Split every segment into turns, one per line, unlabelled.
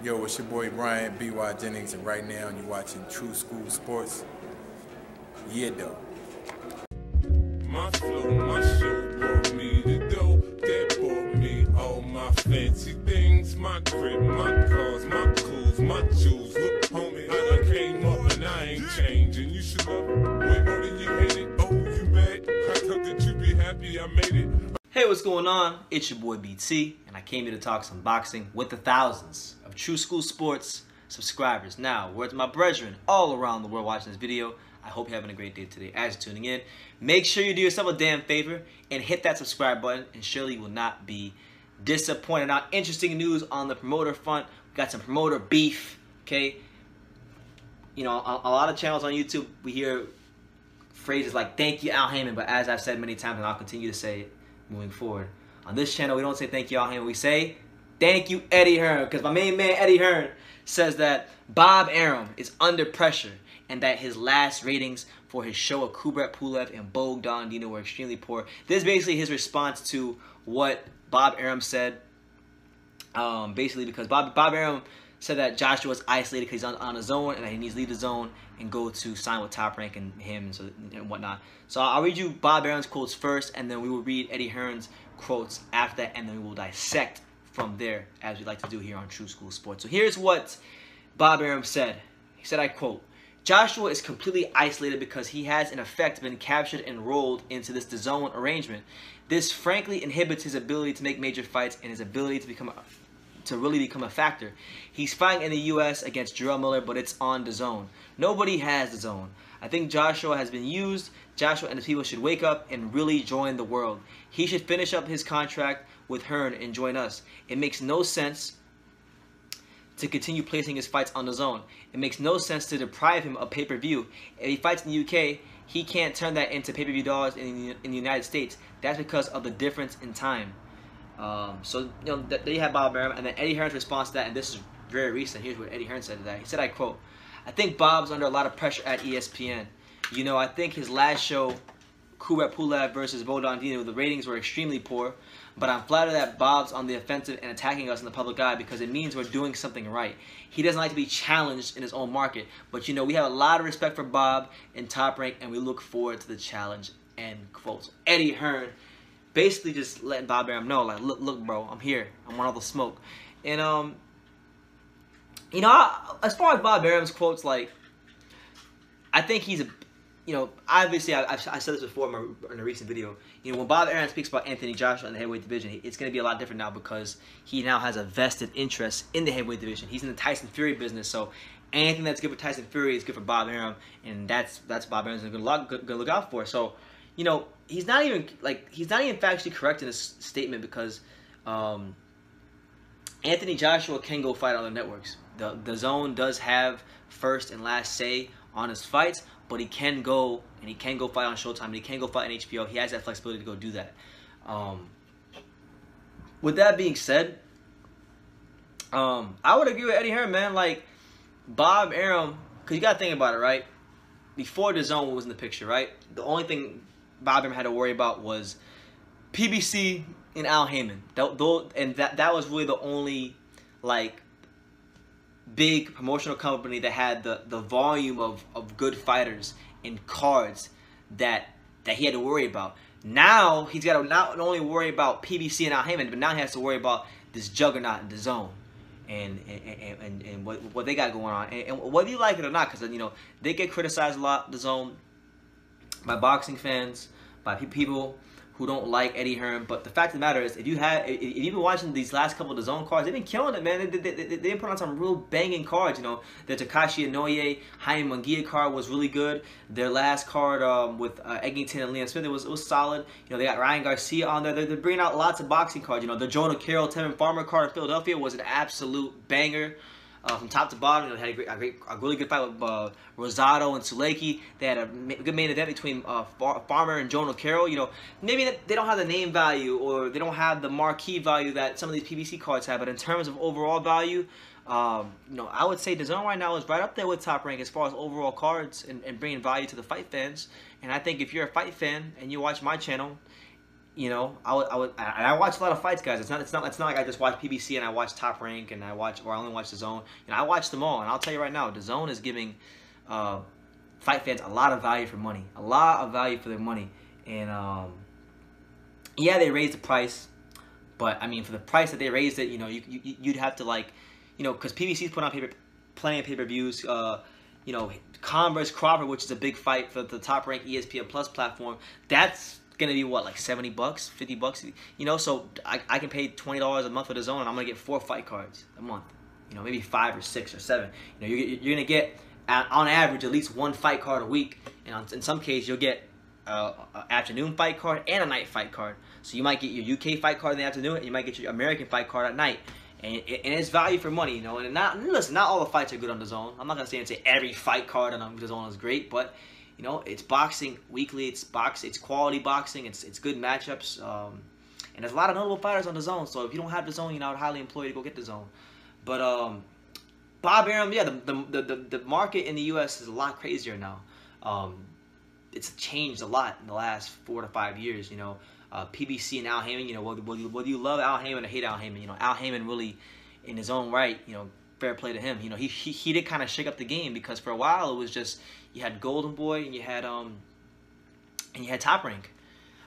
Yo, it's your boy Brian B.Y. Jennings, and right now you're watching True School Sports. Yeah, though.
My flow, my show brought me the dough. That brought me all my fancy things. My crib, my cars, my clothes, my jewels. Look, homie, I done came up and I ain't changing. You should love it way more than you hate it. Oh, you mad? I thought that you be happy I made it.
Hey, what's going on? It's your boy BT, and I came here to talk some boxing with the thousands of True School Sports subscribers. Now, words to my brethren all around the world watching this video. I hope you're having a great day today as you're tuning in. Make sure you do yourself a damn favor and hit that subscribe button, and surely you will not be disappointed. Now, interesting news on the promoter front. We got some promoter beef, okay? You know, a lot of channels on YouTube, we hear phrases like, thank you, Al Heyman, but as I've said many times, and I'll continue to say it moving forward, on this channel, we don't say thank you, Al Heyman. We say thank you, Eddie Hearn, because my main man, Eddie Hearn, says that Bob Arum is under pressure and that his last ratings for his show of Kubrat Pulev and Bogdan Dino were extremely poor. This is basically his response to what Bob Arum said. Basically, because Bob Arum said that Joshua was isolated because he's on a zone and that he needs to leave the zone and go to sign with Top Rank and him and whatnot. So I'll read you Bob Arum's quotes first, and then we will read Eddie Hearn's quotes after that, and then we will dissect from there, as we like to do here on True School Sports. So here's what Bob Arum said. He said, I quote, Joshua is completely isolated because he has in effect been captured and rolled into this DAZN arrangement. This frankly inhibits his ability to make major fights and his ability to really become a factor. He's fighting in the US against Jarrell Miller, but it's on DAZN. Nobody has DAZN. I think Joshua has been used. Joshua and his people should wake up and really join the world. He should finish up his contract with Hearn and join us. It makes no sense to continue placing his fights on DAZN. It makes no sense to deprive him of pay-per-view. If he fights in the UK, he can't turn that into pay-per-view dollars in the United States. That's because of the difference in time. So, you know, there you have Bob Arum, and then Eddie Hearn's response to that, and this is very recent. Here's what Eddie Hearn said to that. He said, I quote, I think Bob's under a lot of pressure at ESPN. You know, I think his last show, Kubrat Pulev versus Bogdan Dino, the ratings were extremely poor, but I'm flattered that Bob's on the offensive and attacking us in the public eye because it means we're doing something right. He doesn't like to be challenged in his own market, but you know, we have a lot of respect for Bob and Top Rank, and we look forward to the challenge, end quote. So Eddie Hearn basically just letting Bob Arum know, like, look, bro, I'm here. I want all the smoke. And, you know, as far as Bob Arum's quotes, like, I think he's a, you know, obviously, I said this before in a recent video. You know, when Bob Arum speaks about Anthony Joshua in the heavyweight division, it's going to be a lot different now because he now has a vested interest in the heavyweight division. He's in the Tyson Fury business, so anything that's good for Tyson Fury is good for Bob Arum, and that's Bob Arum's going to look out for. So, you know, he's not even factually correct in his statement because Anthony Joshua can go fight on other networks. The DAZN does have first and last say on his fights, but he can go fight on Showtime, and he can go fight on HBO. He has that flexibility to go do that. With that being said, I would agree with Eddie Hearn, man. Like, Bob Arum, because you got to think about it, right? Before DAZN was in the picture, right? The only thing Bob Arum had to worry about was PBC and Al Heyman. That was really the only, like, big promotional company that had the volume of good fighters and cards that he had to worry about. Now he's got to not only worry about PBC and Al Heyman, but now he has to worry about this juggernaut in DAZN and what they got going on. And whether you like it or not, because, you know, they get criticized a lot, DAZN, by boxing fans, by people who don't like Eddie Hearn. But the fact of the matter is, if you've been watching these last couple of DAZN cards, they've been killing it, man. They put on some real banging cards. You know, the Takashi Inoue, Jaime Munguia card was really good. Their last card with Eggington and Liam Smith, it was solid. You know, they got Ryan Garcia on there. They're bringing out lots of boxing cards. You know, the Jonah Carroll, Tevin Farmer card in Philadelphia was an absolute banger. From top to bottom, you know, they had a really good fight with Rosado and Suleiki. They had a good main event between Farmer and Jonah Carroll. You know, maybe they don't have the name value or they don't have the marquee value that some of these PBC cards have, but in terms of overall value, you know, I would say DAZN right now is right up there with Top Rank as far as overall cards and bringing value to the fight fans. And I think if you're a fight fan and you watch my channel, you know, I watch a lot of fights, guys. It's not like I just watch PBC and I watch Top Rank and I only watch DAZN. You know, I watch them all, and I'll tell you right now, DAZN is giving fight fans a lot of value for money, a lot of value for their money, and yeah, they raised the price, but I mean, for the price that they raised it, you know, you'd have to, like, you know, because PBC's put on plenty of pay-per-views. You know, Converse Crawford, which is a big fight for the Top Rank ESPN Plus platform, that's gonna be what, like $70, $50, you know. So I can pay $20 a month for DAZN, and I'm gonna get 4 fight cards a month. You know, maybe 5 or 6 or 7. You know, you're gonna get on average at least 1 fight card a week, and in some cases you'll get an afternoon fight card and a night fight card. So you might get your UK fight card in the afternoon, and you might get your American fight card at night. And it's value for money, you know. And listen, not all the fights are good on DAZN. I'm not gonna say every fight card on DAZN is great, but you know, it's boxing weekly. It's quality boxing. It's good matchups. And there's a lot of notable fighters on DAZN. So if you don't have DAZN, you know, I'd highly implore you to go get DAZN. But Bob Arum, yeah, the market in the U.S. is a lot crazier now. It's changed a lot in the last 4 to 5 years. You know. PBC and Al Haymon, you know, whether you love Al Haymon or hate Al Haymon, you know, Al Haymon really, in his own right, you know, fair play to him. You know, he did kind of shake up the game, because for a while it was just, you had Golden Boy and you had Top Rank,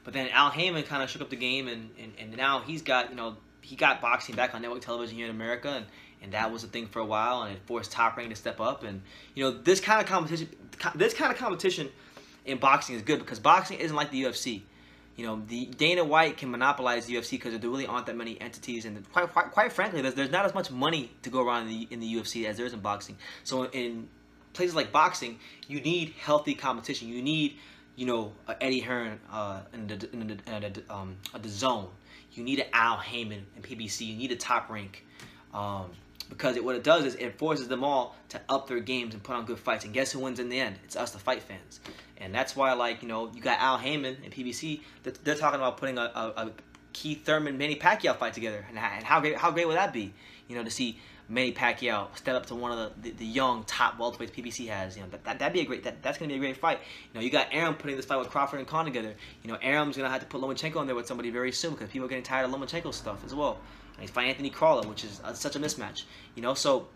but then Al Haymon kind of shook up the game, and now he's got, you know, he got boxing back on network television here in America, and that was a thing for a while, and it forced Top Rank to step up, and you know, this kind of competition in boxing is good, because boxing isn't like the UFC. You know, the Dana White can monopolize the UFC because there really aren't that many entities, and quite frankly, there's not as much money to go around in the UFC as there is in boxing. So in places like boxing, you need healthy competition. You need, you know, Eddie Hearn in the zone. You need an Al Haymon in PBC. You need a Top Rank, because what it does is it forces them all to up their games and put on good fights. And guess who wins in the end? It's us, the fight fans. And that's why, like, you know, you got Al Haymon and PBC. They're talking about putting a Keith Thurman Manny Pacquiao fight together, and how great would that be? You know, to see Manny Pacquiao step up to one of the young top welterweights PBC has. You know, that'd be a great that's gonna be a great fight. You know, you got Arum putting this fight with Crawford and Khan together. You know, Arum's gonna have to put Lomachenko in there with somebody very soon, because people are getting tired of Lomachenko's stuff as well. And he's fighting Anthony Crawler, which is such a mismatch. You know, so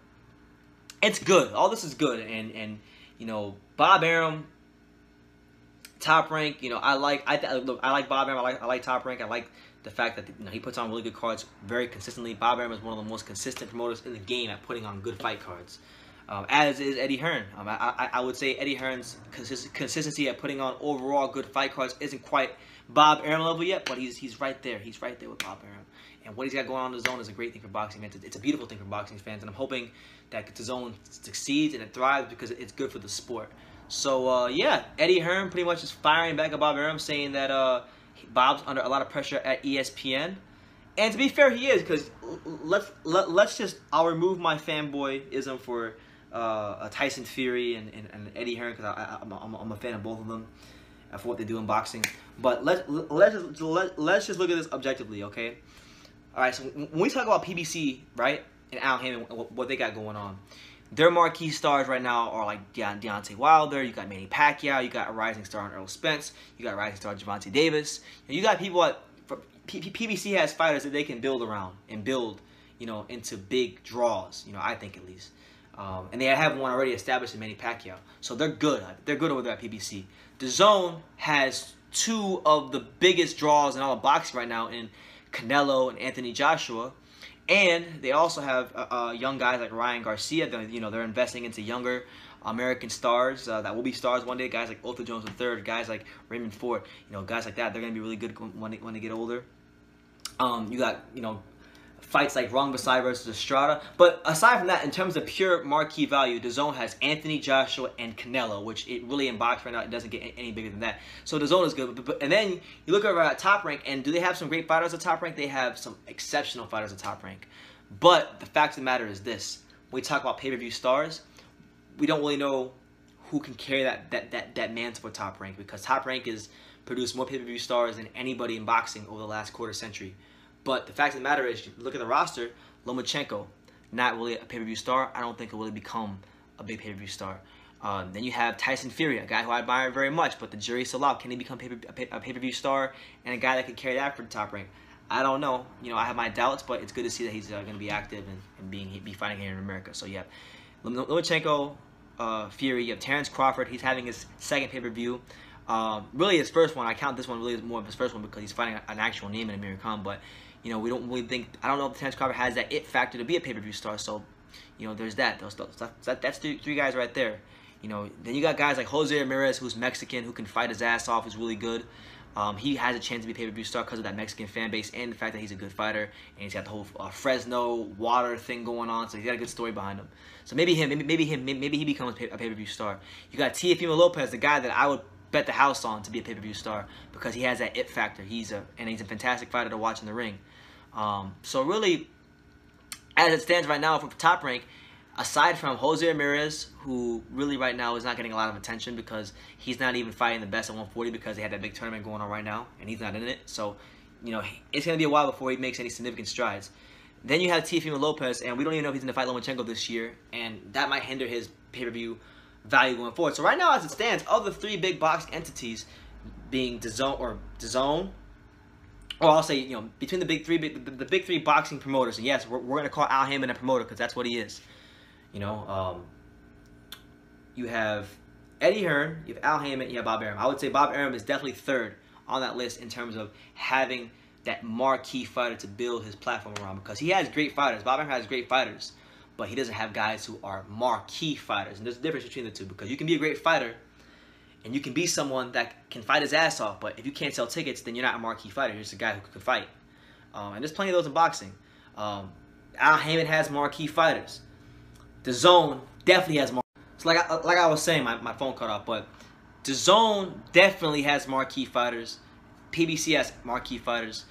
it's good. All this is good, and you know, Bob Arum, Top Rank. You know, I like Bob Arum. I like Top Rank. I like the fact that, you know, he puts on really good cards very consistently. Bob Arum is one of the most consistent promoters in the game at putting on good fight cards, as is Eddie Hearn. I would say Eddie Hearn's consistency at putting on overall good fight cards isn't quite Bob Arum level yet, but he's right there. He's right there with Bob Arum. And what he's got going on in DAZN is a great thing for boxing fans. It's a beautiful thing for boxing fans, and I'm hoping that DAZN succeeds and it thrives, because it's good for the sport. So yeah, Eddie Hearn pretty much is firing back at Bob Arum, saying that Bob's under a lot of pressure at ESPN. And to be fair, he is, because I'll remove my fanboyism for Tyson Fury and Eddie Hearn, because I'm a fan of both of them for what they do in boxing. But let's just look at this objectively, okay? All right, so when we talk about PBC, right, and Al Haymon, what they got going on, their marquee stars right now are like Deontay Wilder. You got Manny Pacquiao. You got a rising star in Earl Spence. You got a rising star Gervonta Davis. And you got people PBC has fighters that they can build around and build, you know, into big draws. You know, I think at least. And they have one already established in Manny Pacquiao, so they're good. They're good over there at PBC. DAZN has 2 of the biggest draws in all of boxing right now in Canelo and Anthony Joshua, and they also have young guys like Ryan Garcia. They're investing into younger American stars that will be stars one day. Guys like Otho Jones III, guys like Raymond Ford. You know, guys like that. They're gonna be really good when they get older. You got, you know, fights like Rung Basai versus Estrada. But aside from that, in terms of pure marquee value, DAZN has Anthony Joshua and Canelo, which it really in boxing right now, it doesn't get any bigger than that. So DAZN is good. And then you look over at Top Rank, and do they have some great fighters at Top Rank? They have some exceptional fighters at Top Rank. But the fact of the matter is this: when we talk about pay-per-view stars, we don't really know who can carry that mantle for Top Rank, because Top Rank has produced more pay-per-view stars than anybody in boxing over the last quarter century. But the fact of the matter is, you look at the roster, Lomachenko, not really a pay-per-view star. I don't think it will become a big pay-per-view star. Then you have Tyson Fury, a guy who I admire very much, but the jury's still out. Can he become a pay-per-view star and a guy that could carry that for the Top Rank? I don't know. You know, I have my doubts, but it's good to see that he's going to be active and be fighting here in America. So you have Lomachenko, Fury. You have Terrence Crawford. He's having his second pay-per-view. Really his first one. I count this one really as more of his first one because he's fighting an actual name in Amir Khan. But you know, we don't really think. I don't know if Terrence Crawford has that it factor to be a pay-per-view star. So you know, there's that. That's three guys right there. You know, then you got guys like Jose Ramirez, who's Mexican, who can fight his ass off, who's really good. He has a chance to be a pay-per-view star because of that Mexican fan base and the fact that he's a good fighter, and he's got the whole Fresno water thing going on, so he's got a good story behind him. So maybe he becomes a pay-per-view star. You got Teofimo Lopez, the guy that I would bet the house on to be a pay-per-view star because he has that it factor. He's a fantastic fighter to watch in the ring. So really, as it stands right now for Top Rank, aside from Jose Ramirez, who really right now is not getting a lot of attention because he's not even fighting the best at 140 because they had that big tournament going on right now, and he's not in it. So, you know, it's going to be a while before he makes any significant strides. Then you have Teofimo Lopez, and we don't even know if he's going to fight Lomachenko this year, and that might hinder his pay-per-view value going forward. So right now, as it stands, of the three big box entities being DAZN, or I'll say, you know, between the big three boxing promoters, and yes, we're going to call Al Haymon a promoter because that's what he is. You know, you have Eddie Hearn, you have Al Haymon, you have Bob Arum. I would say Bob Arum is definitely third on that list in terms of having that marquee fighter to build his platform around because he has great fighters. Bob Arum has great fighters, but he doesn't have guys who are marquee fighters. And there's a difference between the two because you can be a great fighter and you can be someone that can fight his ass off, but if you can't sell tickets, then you're not a marquee fighter. You're just a guy who can fight. And there's plenty of those in boxing. Al Haymon has marquee fighters. DAZN definitely has more. So like I was saying, my phone cut off, but DAZN definitely has marquee fighters. PBC has marquee fighters.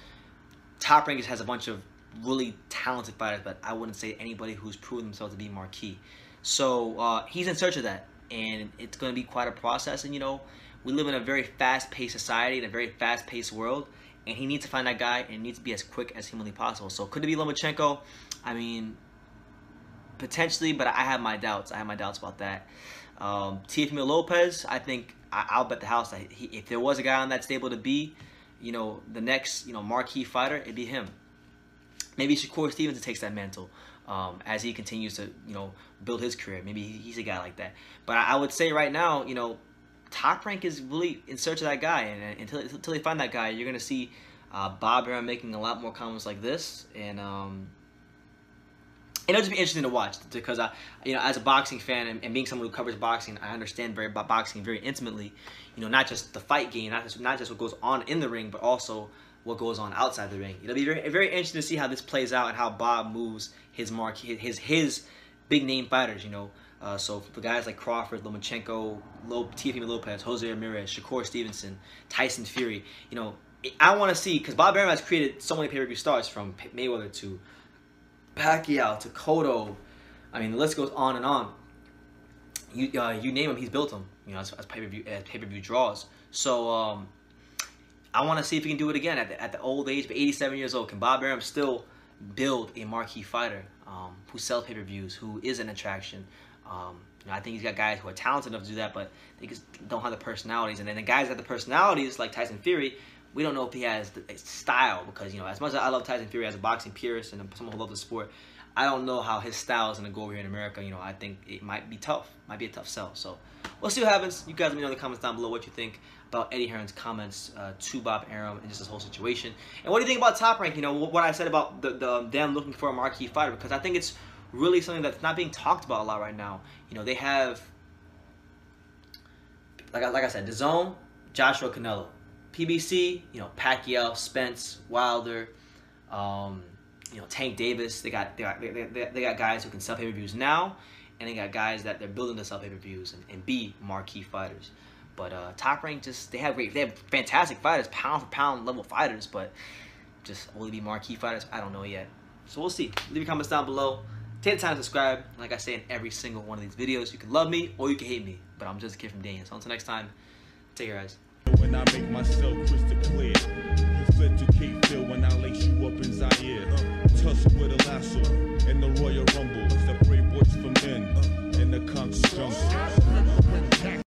Top Rank has a bunch of really talented fighters, but I wouldn't say anybody who's proven themselves to be marquee. So he's in search of that, and it's going to be quite a process. And you know, we live in a very fast-paced society, in a very fast-paced world, and he needs to find that guy, and it needs to be as quick as humanly possible. So could it be Lomachenko? I mean, potentially, but I have my doubts. I have my doubts about that. Teofimo Lopez, I think I'll bet the house that if there was a guy on that stable to be, you know, the next, you know, marquee fighter, it'd be him. Maybe Shakur Stevenson takes that mantle as he continues to, you know, build his career. Maybe he's a guy like that. But I would say right now, you know, Top Rank is really in search of that guy, and until they find that guy, you're gonna see Bob Arum making a lot more comments like this, and it'll just be interesting to watch because you know, as a boxing fan and being someone who covers boxing, I understand boxing very intimately. You know, not just the fight game, not just what goes on in the ring, but also what goes on outside the ring. It'll be very interesting to see how this plays out and how Bob moves his his big name fighters. You know, so for guys like Crawford, Lomachenko, Teofimo Lopez, Jose Ramirez, Shakur Stevenson, Tyson Fury. You know, I want to see because Bob Arum has created so many pay-per-view stars from Mayweather to Pacquiao to Cotto. I mean, the list goes on and on. You name him, he's built them. You know, as pay-per-view draws. So I want to see if he can do it again at the old age of 87 years old. Can Bob Arum still build a marquee fighter who sells pay-per-views, who is an attraction? You know, I think he's got guys who are talented enough to do that, but they just don't have the personalities. And then the guys that have the personalities, like Tyson Fury, we don't know if he has the style because, you know, as much as I love Tyson Fury as a boxing purist and someone who loves the sport, I don't know how his style is going to go over here in America. You know, I think it might be tough. Might be a tough sell. So we'll see what happens. You guys let me know in the comments down below what you think about Eddie Hearn's comments to Bob Arum and just this whole situation. And what do you think about Top Rank? You know, what I said about them looking for a marquee fighter, because I think it's really something that's not being talked about a lot right now. You know, they have, like I said, DAZN, Joshua Canelo. PBC, you know, Pacquiao, Spence, Wilder, you know, Tank Davis. They got guys who can sell pay-per-views now, and they got guys that they're building to sell pay-per-views and be marquee fighters. But Top Rank they have fantastic fighters, pound for pound level fighters, but just will they be marquee fighters? I don't know yet. So we'll see. Leave your comments down below. Take the time to subscribe. Like I say in every single one of these videos, you can love me or you can hate me, but I'm just a kid from Daniel. So until next time, take care, guys.
When I make myself crystal clear. Fled to Cape Phil when I lace you up in Zaire. Tusk with a lasso and the Royal Rumble. Separate boys from men in the concrete jungle.